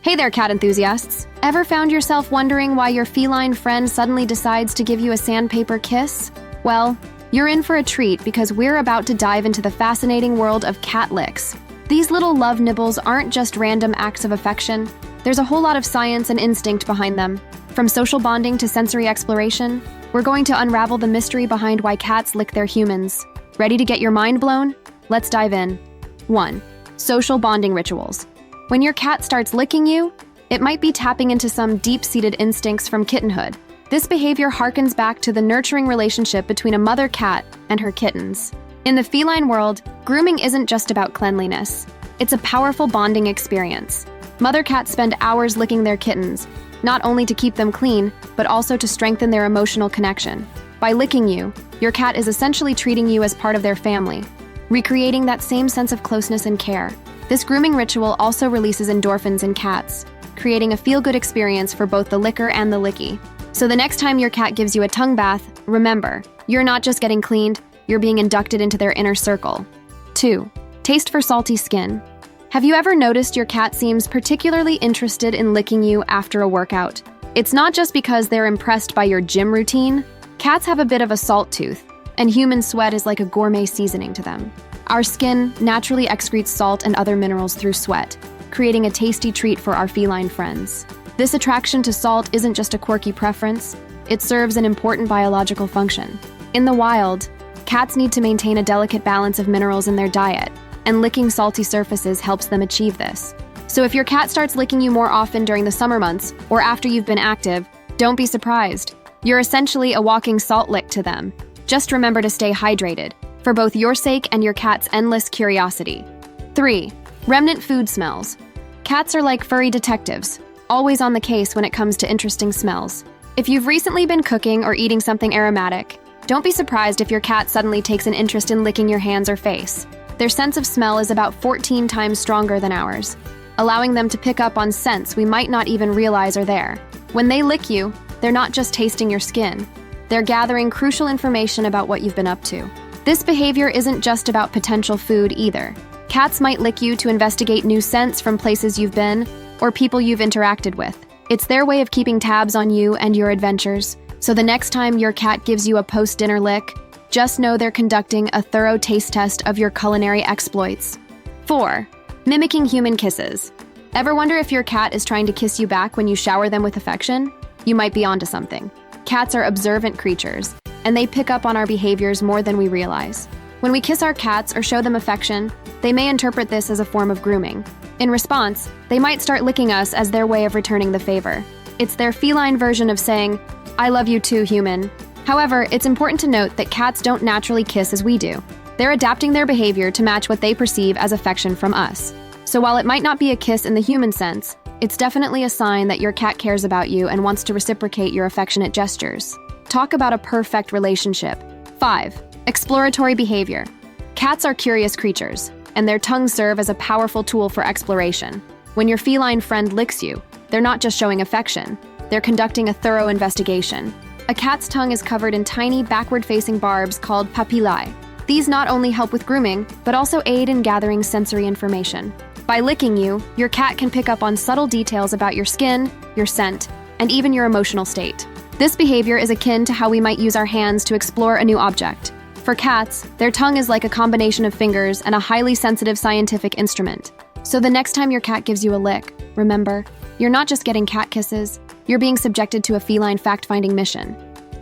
Hey there, cat enthusiasts. Ever found yourself wondering why your feline friend suddenly decides to give you a sandpaper kiss? Well, you're in for a treat because we're about to dive into the fascinating world of cat licks. These little love nibbles aren't just random acts of affection. There's a whole lot of science and instinct behind them. From social bonding to sensory exploration, we're going to unravel the mystery behind why cats lick their humans. Ready to get your mind blown? Let's dive in. 1. Social bonding rituals. When your cat starts licking you, it might be tapping into some deep-seated instincts from kittenhood. This behavior harkens back to the nurturing relationship between a mother cat and her kittens. In the feline world, grooming isn't just about cleanliness. It's a powerful bonding experience. Mother cats spend hours licking their kittens, not only to keep them clean, but also to strengthen their emotional connection. By licking you, your cat is essentially treating you as part of their family, recreating that same sense of closeness and care. This grooming ritual also releases endorphins in cats, creating a feel-good experience for both the licker and the licky. So the next time your cat gives you a tongue bath, remember, you're not just getting cleaned, you're being inducted into their inner circle. 2. Taste for salty skin. Have you ever noticed your cat seems particularly interested in licking you after a workout? It's not just because they're impressed by your gym routine. Cats have a bit of a salt tooth, and human sweat is like a gourmet seasoning to them. Our skin naturally excretes salt and other minerals through sweat, creating a tasty treat for our feline friends. This attraction to salt isn't just a quirky preference, it serves an important biological function. In the wild, cats need to maintain a delicate balance of minerals in their diet, and licking salty surfaces helps them achieve this. So if your cat starts licking you more often during the summer months, or after you've been active, don't be surprised. You're essentially a walking salt lick to them. Just remember to stay hydrated, for both your sake and your cat's endless curiosity. 3. Remnant food smells. Cats are like furry detectives, always on the case when it comes to interesting smells. If you've recently been cooking or eating something aromatic, don't be surprised if your cat suddenly takes an interest in licking your hands or face. Their sense of smell is about 14 times stronger than ours, allowing them to pick up on scents we might not even realize are there. When they lick you, they're not just tasting your skin, they're gathering crucial information about what you've been up to. This behavior isn't just about potential food either. Cats might lick you to investigate new scents from places you've been or people you've interacted with. It's their way of keeping tabs on you and your adventures, so the next time your cat gives you a post-dinner lick, just know they're conducting a thorough taste test of your culinary exploits. 4. Mimicking human kisses. Ever wonder if your cat is trying to kiss you back when you shower them with affection? You might be onto something. Cats are observant creatures, and they pick up on our behaviors more than we realize. When we kiss our cats or show them affection, they may interpret this as a form of grooming. In response, they might start licking us as their way of returning the favor. It's their feline version of saying, "I love you too, human." However, it's important to note that cats don't naturally kiss as we do. They're adapting their behavior to match what they perceive as affection from us. So while it might not be a kiss in the human sense, it's definitely a sign that your cat cares about you and wants to reciprocate your affectionate gestures. Talk about a perfect relationship. 5. Exploratory behavior. Cats are curious creatures, and their tongues serve as a powerful tool for exploration. When your feline friend licks you, they're not just showing affection, they're conducting a thorough investigation. A cat's tongue is covered in tiny, backward-facing barbs called papillae. These not only help with grooming, but also aid in gathering sensory information. By licking you, your cat can pick up on subtle details about your skin, your scent, and even your emotional state. This behavior is akin to how we might use our hands to explore a new object. For cats, their tongue is like a combination of fingers and a highly sensitive scientific instrument. So the next time your cat gives you a lick, remember, you're not just getting cat kisses, you're being subjected to a feline fact-finding mission.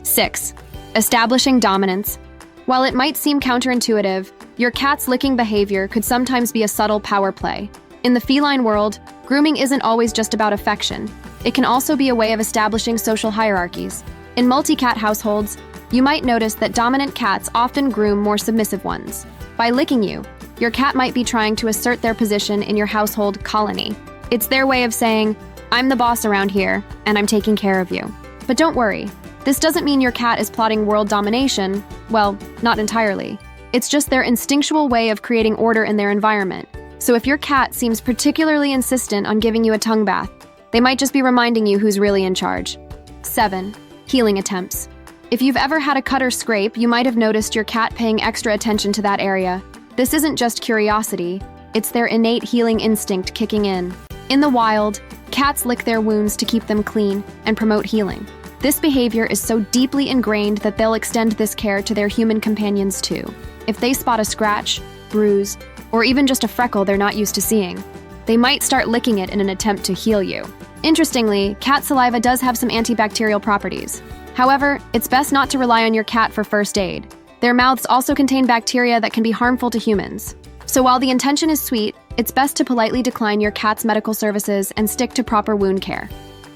6. Establishing dominance. While it might seem counterintuitive, your cat's licking behavior could sometimes be a subtle power play. In the feline world, grooming isn't always just about affection. It can also be a way of establishing social hierarchies. In multi-cat households, you might notice that dominant cats often groom more submissive ones. By licking you, your cat might be trying to assert their position in your household colony. It's their way of saying, "I'm the boss around here, and I'm taking care of you." But don't worry, this doesn't mean your cat is plotting world domination. Well, not entirely. It's just their instinctual way of creating order in their environment. So if your cat seems particularly insistent on giving you a tongue bath, they might just be reminding you who's really in charge. 7. Healing attempts. If you've ever had a cut or scrape, you might have noticed your cat paying extra attention to that area. This isn't just curiosity, it's their innate healing instinct kicking in. In the wild, Cats lick their wounds to keep them clean and promote healing. This behavior is so deeply ingrained that they'll extend this care to their human companions too. If they spot a scratch, bruise, or even just a freckle they're not used to seeing, they might start licking it in an attempt to heal you. Interestingly, cat saliva does have some antibacterial properties. However, it's best not to rely on your cat for first aid. Their mouths also contain bacteria that can be harmful to humans. So while the intention is sweet, it's best to politely decline your cat's medical services and stick to proper wound care.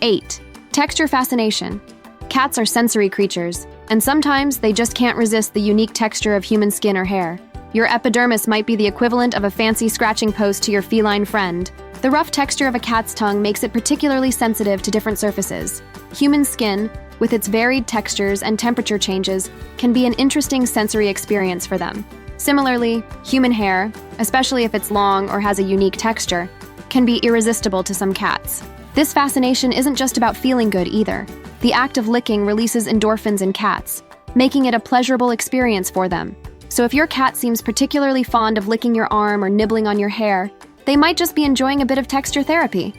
8. Texture fascination. Cats are sensory creatures, and sometimes they just can't resist the unique texture of human skin or hair. Your epidermis might be the equivalent of a fancy scratching post to your feline friend. The rough texture of a cat's tongue makes it particularly sensitive to different surfaces. Human skin, with its varied textures and temperature changes, can be an interesting sensory experience for them. Similarly, human hair, especially if it's long or has a unique texture, can be irresistible to some cats. This fascination isn't just about feeling good either. The act of licking releases endorphins in cats, making it a pleasurable experience for them. So if your cat seems particularly fond of licking your arm or nibbling on your hair, they might just be enjoying a bit of texture therapy.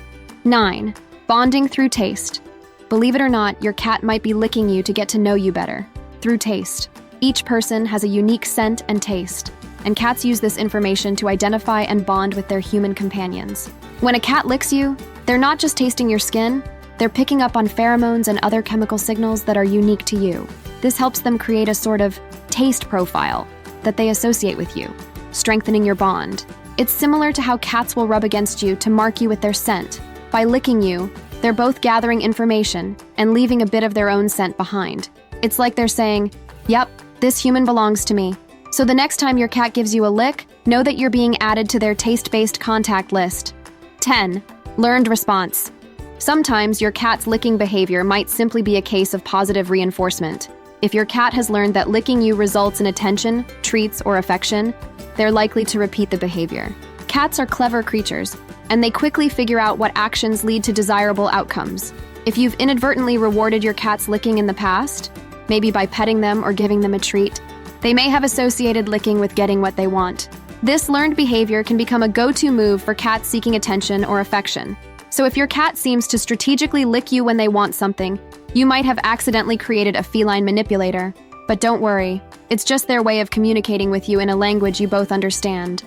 9. Bonding through taste. Believe it or not, your cat might be licking you to get to know you better. Through taste. Each person has a unique scent and taste, and cats use this information to identify and bond with their human companions. When a cat licks you, they're not just tasting your skin, they're picking up on pheromones and other chemical signals that are unique to you. This helps them create a sort of taste profile that they associate with you, strengthening your bond. It's similar to how cats will rub against you to mark you with their scent. By licking you, they're both gathering information and leaving a bit of their own scent behind. It's like they're saying, "Yep, this human belongs to me." So the next time your cat gives you a lick, know that you're being added to their taste-based contact list. 10. Learned response. Sometimes your cat's licking behavior might simply be a case of positive reinforcement. If your cat has learned that licking you results in attention, treats, or affection, they're likely to repeat the behavior. Cats are clever creatures, and they quickly figure out what actions lead to desirable outcomes. If you've inadvertently rewarded your cat's licking in the past, maybe by petting them or giving them a treat, they may have associated licking with getting what they want. This learned behavior can become a go-to move for cats seeking attention or affection. So if your cat seems to strategically lick you when they want something, you might have accidentally created a feline manipulator. But don't worry, it's just their way of communicating with you in a language you both understand.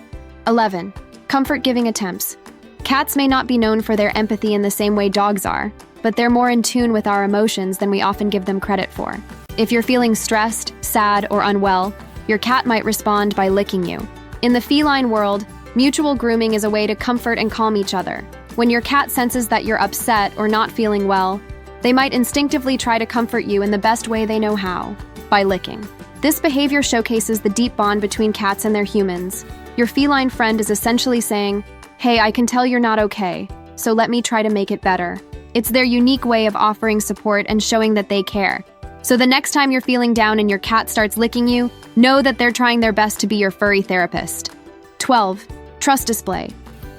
11. Comfort-giving attempts. Cats may not be known for their empathy in the same way dogs are, but they're more in tune with our emotions than we often give them credit for. If you're feeling stressed, sad, or unwell, your cat might respond by licking you. In the feline world, mutual grooming is a way to comfort and calm each other. When your cat senses that you're upset or not feeling well, they might instinctively try to comfort you in the best way they know how, by licking. This behavior showcases the deep bond between cats and their humans. Your feline friend is essentially saying, "Hey, I can tell you're not okay, so let me try to make it better." It's their unique way of offering support and showing that they care. So the next time you're feeling down and your cat starts licking you, know that they're trying their best to be your furry therapist. 12. Trust display.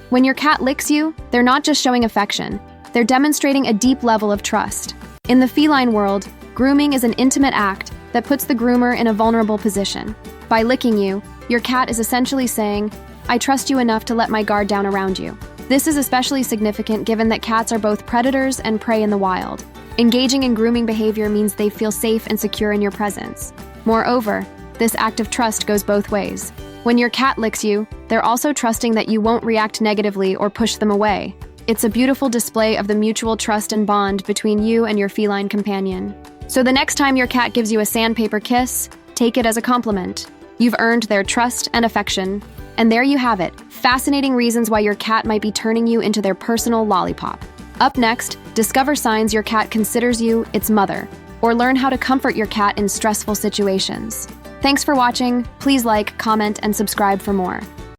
When your cat licks you, they're not just showing affection, they're demonstrating a deep level of trust. In the feline world, grooming is an intimate act that puts the groomer in a vulnerable position. By licking you, your cat is essentially saying, "I trust you enough to let my guard down around you." This is especially significant given that cats are both predators and prey in the wild. Engaging in grooming behavior means they feel safe and secure in your presence. Moreover, this act of trust goes both ways. When your cat licks you, they're also trusting that you won't react negatively or push them away. It's a beautiful display of the mutual trust and bond between you and your feline companion. So the next time your cat gives you a sandpaper kiss, take it as a compliment. You've earned their trust and affection. And there you have it, fascinating reasons why your cat might be turning you into their personal lollipop. Up next, discover signs your cat considers you its mother, or learn how to comfort your cat in stressful situations. Thanks for watching. Please like, comment, and subscribe for more.